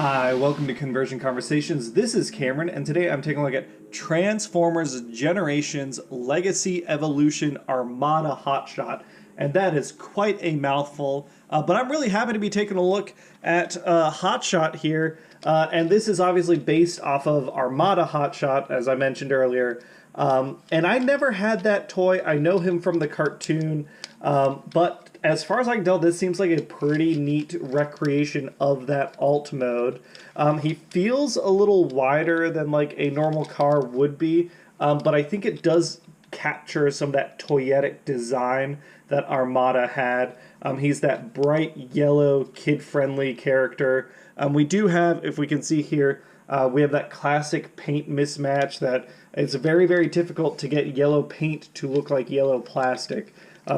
Hi, welcome to Conversion Conversations. This is Cameron, and today I'm taking a look at Transformers Generations Legacy Evolution Armada Hot Shot. And that is quite a mouthful, but I'm really happy to be taking a look at Hot Shot here. And this is obviously based off of Armada Hot Shot, as I mentioned earlier. And I never had that toy. I know him from the cartoon, but as far as I can tell, this seems like a pretty neat recreation of that alt mode. He feels a little wider than like a normal car would be, but I think it does capture some of that toyetic design that Armada had. He's that bright yellow, kid-friendly character. We do have, if we can see here, we have that classic paint mismatch that it's very, very difficult to get yellow paint to look like yellow plastic.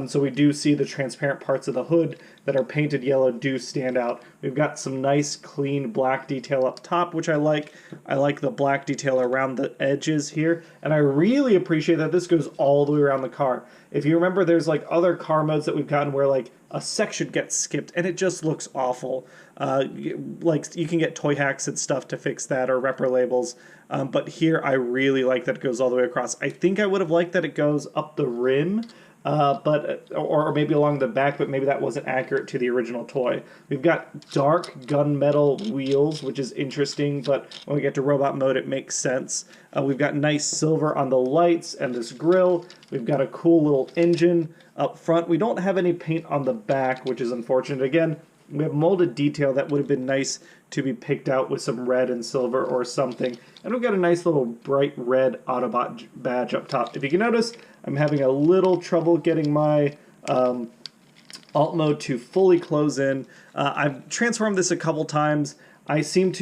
So we do see the transparent parts of the hood that are painted yellow do stand out. We've got some nice clean black detail up top, which I like. I like the black detail around the edges here, and I really appreciate that this goes all the way around the car. If you remember, there's like other car modes that we've gotten where like a section gets skipped and it just looks awful. Like you can get toy hacks and stuff to fix that or repro labels, but here I really like that it goes all the way across. I think I would have liked that it goes up the rim, or maybe along the back, but maybe that wasn't accurate to the original toy. We've got dark gunmetal wheels, which is interesting, but when we get to robot mode, it makes sense. We've got nice silver on the lights and this grille. We've got a cool little engine up front. We don't have any paint on the back, which is unfortunate. Again, we have molded detail that would have been nice to be picked out with some red and silver or something. And we've got a nice little bright red Autobot badge up top. If you can notice, I'm having a little trouble getting my alt mode to fully close in. I've transformed this a couple times. It seems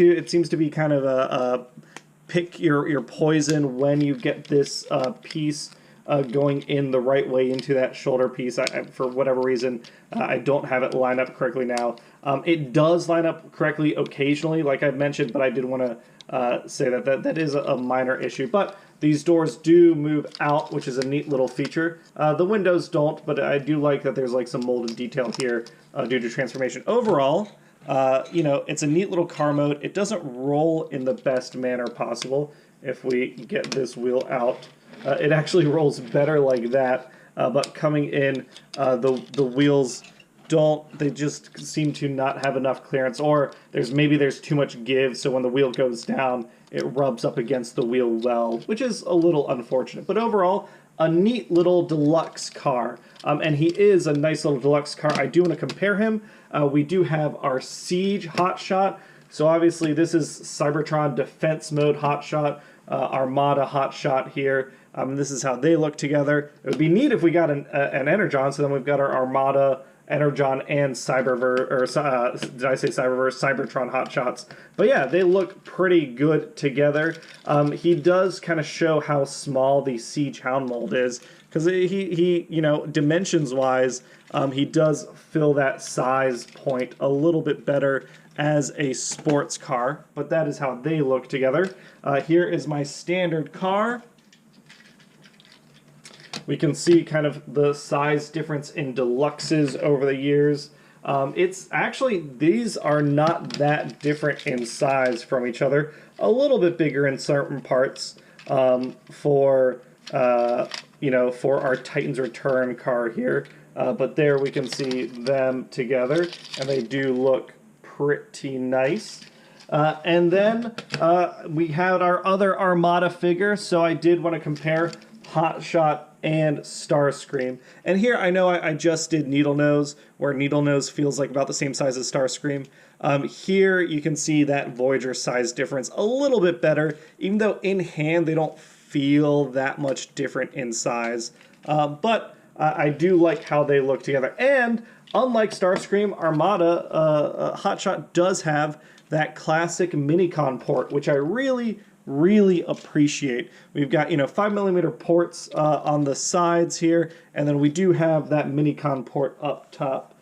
to be kind of a pick your poison when you get this piece going in the right way into that shoulder piece. For whatever reason, I don't have it lined up correctly now. It does line up correctly occasionally, like I've mentioned, but I did want to say that is a minor issue. But these doors do move out, which is a neat little feature. The windows don't, but I do like that there's like some molded detail here due to transformation. Overall, it's a neat little car mode. It doesn't roll in the best manner possible. If we get this wheel out, it actually rolls better like that, but coming in, the wheels they just seem to not have enough clearance, or there's too much give, so when the wheel goes down, it rubs up against the wheel well, which is a little unfortunate. But overall, a neat little deluxe car, and he is a nice little deluxe car. I do want to compare him. We do have our Siege Hot Shot, so obviously this is Cybertron Defense Mode Hot Shot, Armada Hot Shot here. This is how they look together. It would be neat if we got an Energon, so then we've got our Armada, Energon, and did I say Cyberverse? Cybertron Hot Shots. But yeah, they look pretty good together. He does kind of show how small the Siege Hound mold is, because he dimensions-wise, he does fill that size point a little bit better as a sports car, but that is how they look together. Here is my standard car. We can see kind of the size difference in deluxes over the years. It's actually, these are not that different in size from each other. A little bit bigger in certain parts for our Titan's Return car here. But there we can see them together, and they do look pretty nice. And then we had our other Armada figure, so I did want to compare Hot Shot and Starscream. And here I know I just did Needle Nose, where Needle Nose feels like about the same size as Starscream. Here you can see that Voyager size difference a little bit better, even though in hand they don't feel that much different in size. But I do like how they look together. And unlike Starscream, Armada Hot Shot does have that classic Minicon port, which I really appreciate. We've got 5mm ports on the sides here, and then we do have that Minicon port up top.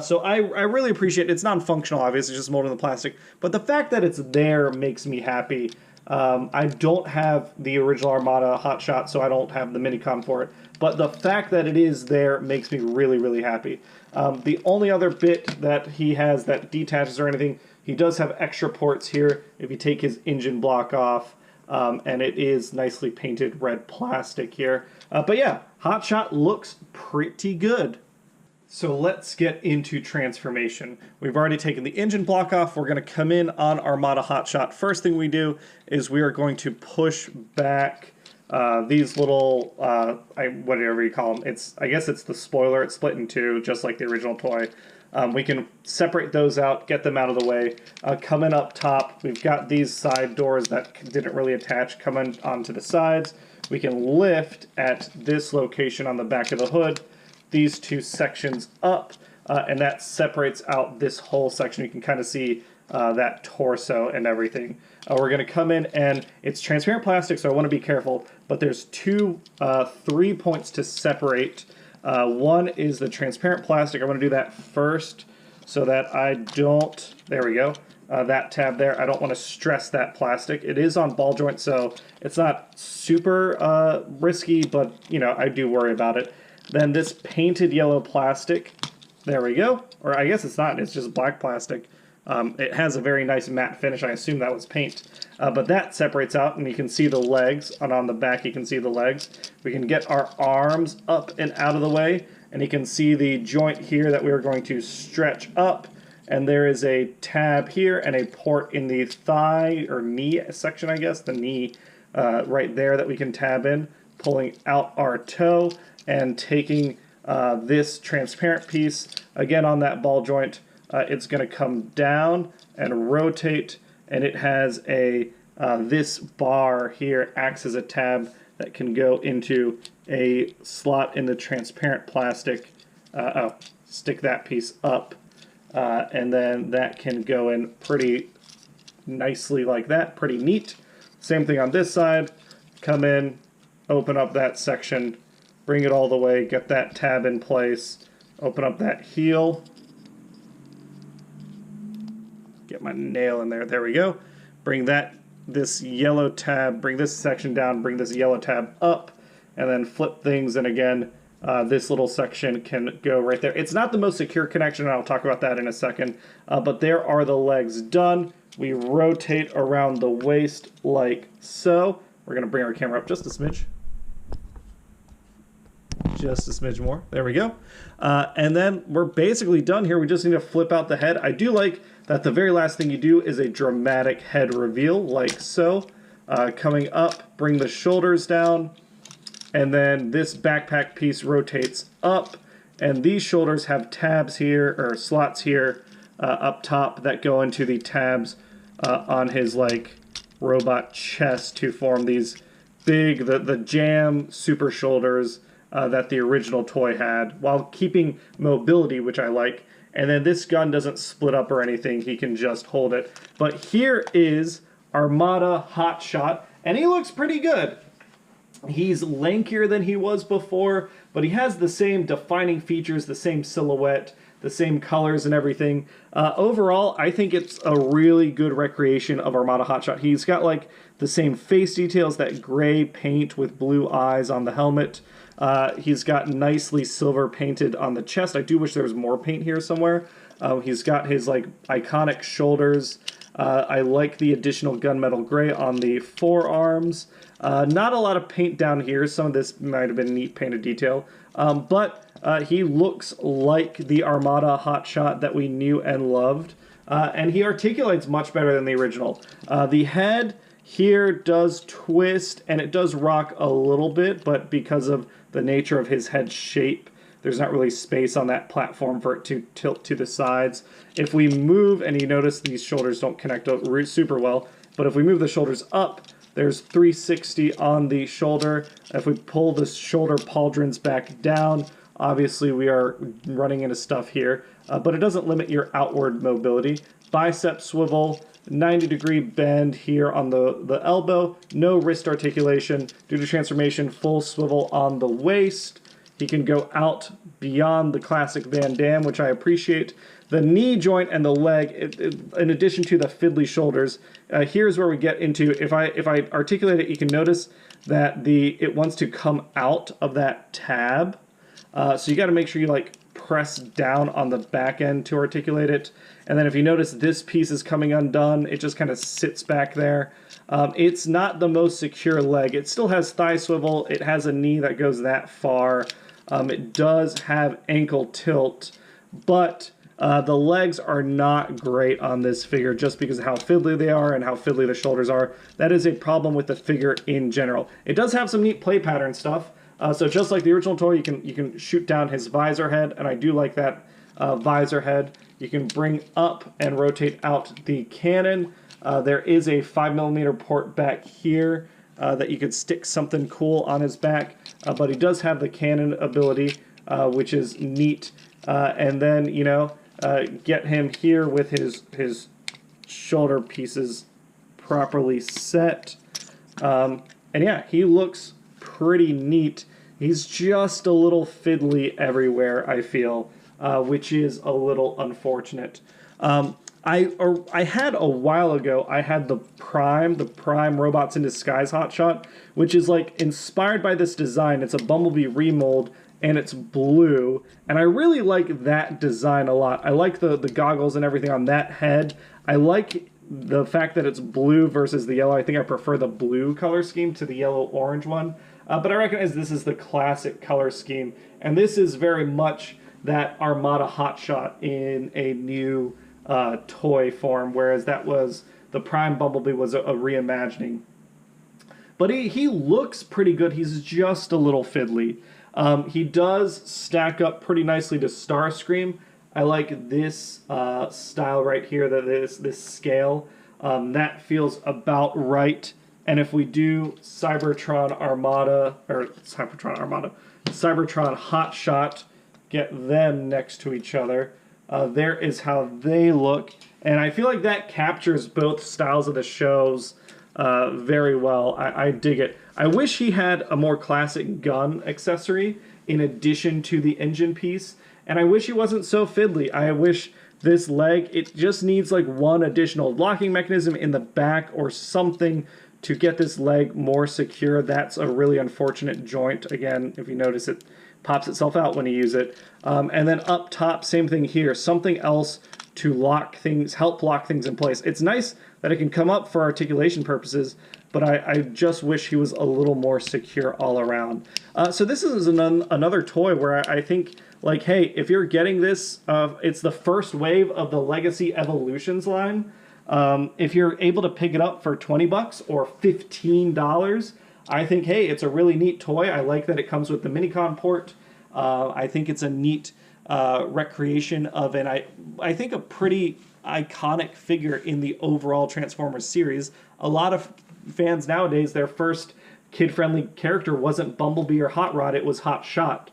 So I really appreciate it. It's non-functional, obviously, it's just molded in the plastic, but the fact that it's there makes me happy. I don't have the original Armada Hot Shot, so I don't have the Minicon port, but the fact that it is there makes me really happy. The only other bit that he has that detaches or anything He does have extra ports here if you take his engine block off, and it is nicely painted red plastic here. But yeah, HotShot looks pretty good. So let's get into transformation. We've already taken the engine block off. We're going to come in on Armada Hot Shot. First thing we do is we are going to push back these little, whatever you call them. I guess it's the spoiler. It's split in two, just like the original toy. We can separate those out, get them out of the way. Coming up top, we've got these side doors that didn't really attach coming onto the sides. We can lift at this location on the back of the hood these two sections up, and that separates out this whole section. You can kind of see that torso and everything. We're going to come in, and it's transparent plastic, so I want to be careful, but there's 3 points to separate. One is the transparent plastic. I want to do that first so that I don't, there we go, that tab there. I don't want to stress that plastic. It is on ball joint, so it's not super risky, but you know, I do worry about it. Then this painted yellow plastic, there we go. Or I guess it's not, it's just black plastic. It has a very nice matte finish. I assume that was paint. But that separates out, and you can see the legs. And on the back, you can see the legs. We can get our arms up and out of the way, and you can see the joint here that we're going to stretch up. And there is a tab here and a port in the thigh or knee section, I guess, the knee right there that we can tab in, pulling out our toe and taking this transparent piece, again on that ball joint. It's going to come down and rotate, and it has a this bar here acts as a tab that can go into a slot in the transparent plastic. Stick that piece up, and then that can go in pretty nicely like that, pretty neat. Same thing on this side. Come in, open up that section, bring it all the way, get that tab in place, open up that heel, get my nail in there, there we go. Bring this yellow tab, bring this section down, bring this yellow tab up, and then flip things, and again, this little section can go right there. It's not the most secure connection, and I'll talk about that in a second, but there are the legs done. We rotate around the waist like so. We're going to bring our camera up just a smidge. Just a smidge more. There we go. And then we're basically done here. We just need to flip out the head. I do like that the very last thing you do is a dramatic head reveal, like so. Coming up, bring the shoulders down, and then this backpack piece rotates up, and these shoulders have tabs here, or slots here, up top that go into the tabs on his, like, robot chest to form these big, the JaAM super shoulders that the original toy had, while keeping mobility, which I like. And then this gun doesn't split up or anything, he can just hold it. But here is Armada Hot Shot, and he looks pretty good. He's lankier than he was before, but he has the same defining features, the same silhouette, the same colors and everything. Overall, I think it's a really good recreation of Armada Hot Shot. He's got like the same face details, that gray paint with blue eyes on the helmet. He's got nicely silver painted on the chest. I do wish there was more paint here somewhere. He's got his like iconic shoulders. I like the additional gunmetal gray on the forearms. Not a lot of paint down here. Some of this might have been neat painted detail. But he looks like the Armada Hot Shot that we knew and loved. And he articulates much better than the original. The head here does twist, and it does rock a little bit, but because of the nature of his head shape, there's not really space on that platform for it to tilt to the sides. If we move, and you notice these shoulders don't connect up super well, but if we move the shoulders up, there's 360 on the shoulder. If we pull the shoulder pauldrons back down, obviously we are running into stuff here, but it doesn't limit your outward mobility. Bicep swivel, 90-degree bend here on the elbow, no wrist articulation. Due to transformation, full swivel on the waist. He can go out beyond the classic Van Damme, which I appreciate. The knee joint and the leg, in addition to the fiddly shoulders, here's where we get into, if I articulate it, you can notice that it wants to come out of that tab. So you got to make sure you like press down on the back end to articulate it. And then if you notice, this piece is coming undone. It just kind of sits back there. It's not the most secure leg. It still has thigh swivel. It has a knee that goes that far. It does have ankle tilt, but the legs are not great on this figure just because of how fiddly they are and how fiddly the shoulders are. That is a problem with the figure in general. It does have some neat play pattern stuff. So just like the original toy, you can shoot down his visor head, and I do like that visor head. You can bring up and rotate out the cannon. There is a 5mm port back here that you could stick something cool on his back, but he does have the cannon ability, which is neat. And then, you know, get him here with his shoulder pieces properly set. And yeah, he looks pretty neat. He's just a little fiddly everywhere, I feel, which is a little unfortunate. I had a while ago, I had the Prime Robots in Disguise Hot Shot, which is like inspired by this design. It's a Bumblebee remold, and it's blue, and I really like that design a lot. I like the goggles and everything on that head. I like the fact that it's blue versus the yellow. I think I prefer the blue color scheme to the yellow-orange one, but I recognize this is the classic color scheme, and this is very much that Armada Hot Shot in a new toy form, whereas that was the Prime Bumblebee was a reimagining. But he looks pretty good. He's just a little fiddly. He does stack up pretty nicely to Starscream. I like this style right here, this scale. That feels about right. And if we do Cybertron Hot Shot, get them next to each other, there is how they look. And I feel like that captures both styles of the shows very well. I dig it. I wish he had a more classic gun accessory in addition to the engine piece, and I wish he wasn't so fiddly. I wish this leg, it just needs like one additional locking mechanism in the back or something to get this leg more secure. That's a really unfortunate joint. Again, if you notice, it pops itself out when you use it. And then up top, same thing here. Something else to help lock things in place. It's nice that it can come up for articulation purposes, but I just wish he was a little more secure all around. So this is another toy where I think, like, hey, if you're getting this, it's the first wave of the Legacy Evolutions line. If you're able to pick it up for $20 or $15, I think, hey, it's a really neat toy. I like that it comes with the Minicon port. I think it's a neat recreation of I think a pretty iconic figure in the overall Transformers series. A lot of fans nowadays, their first kid-friendly character wasn't Bumblebee or Hot Rod, it was Hot Shot.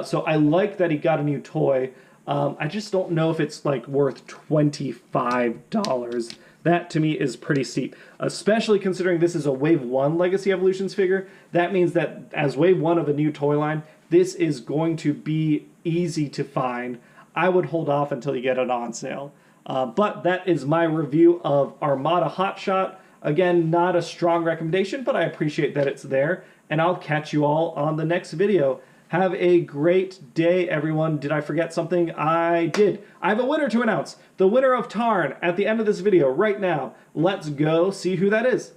So I like that he got a new toy. I just don't know if it's like worth $25. That to me is pretty steep, especially considering this is a Wave 1 Legacy Evolutions figure. That means that as Wave 1 of a new toy line, this is going to be easy to find. I would hold off until you get it on sale. But that is my review of Armada Hot Shot. Again, not a strong recommendation, but I appreciate that it's there. And I'll catch you all on the next video. Have a great day, everyone. Did I forget something? I did. I have a winner to announce. The winner of Tarn at the end of this video right now. Let's go see who that is.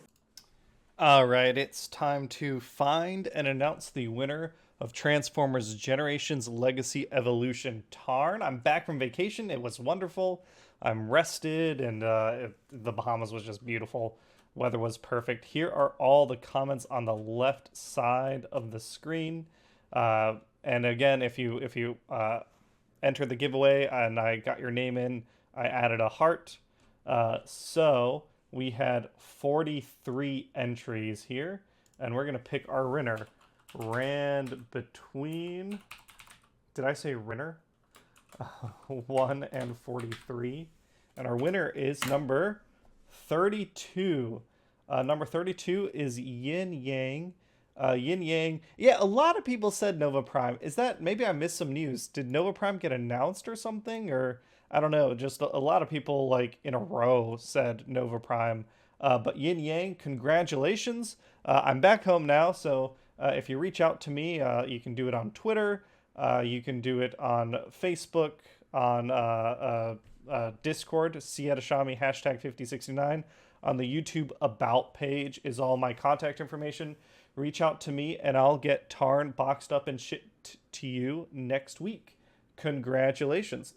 All right, it's time to find and announce the winner of Transformers Generations Legacy Evolution Tarn. I'm back from vacation. It was wonderful. I'm rested, and the Bahamas was just beautiful. Weather was perfect. Here are all the comments on the left side of the screen. And again, if you enter the giveaway and I got your name in, I added a heart. So we had 43 entries here, and we're gonna pick our winner. Rand between, did I say winner? 1 and 43, and our winner is number 32. Number 32 is Yin Yang. Yin Yang. Yeah, a lot of people said Nova Prime. Is that, maybe I missed some news? Did Nova Prime get announced or something? Or, I don't know, just a lot of people, like, in a row said Nova Prime. But Yin Yang, congratulations. I'm back home now, so if you reach out to me, you can do it on Twitter. You can do it on Facebook, on Discord, #Sietashami, #5069. On the YouTube About page is all my contact information. Reach out to me and I'll get Tarn boxed up and shipped to you next week. Congratulations.